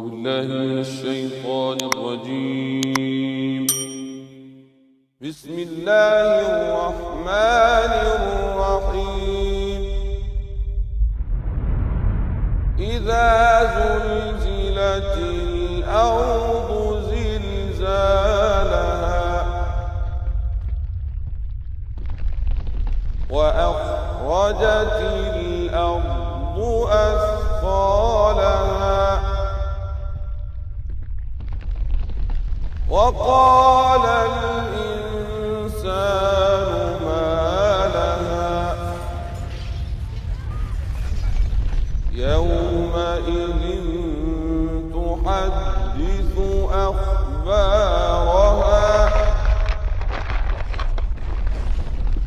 بالله من الشيطان الرجيم. بسم الله الرحمن الرحيم. إذا زلزلت الأرض زلزالها وأخرجت الأرض أثقالها وقال الإنسان ما لها يومئذ تحدث أخبارها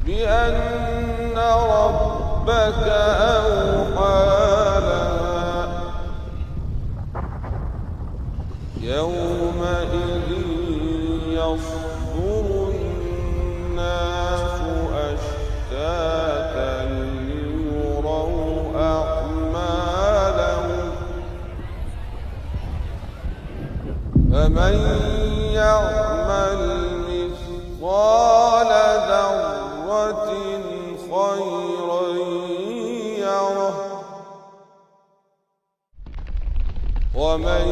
بأن ربك أوحى لها يومئذ يصدر الناس أشتاتا ليروا أعمالهم فمن يعمل مثقال ذرة خيرا يره ومن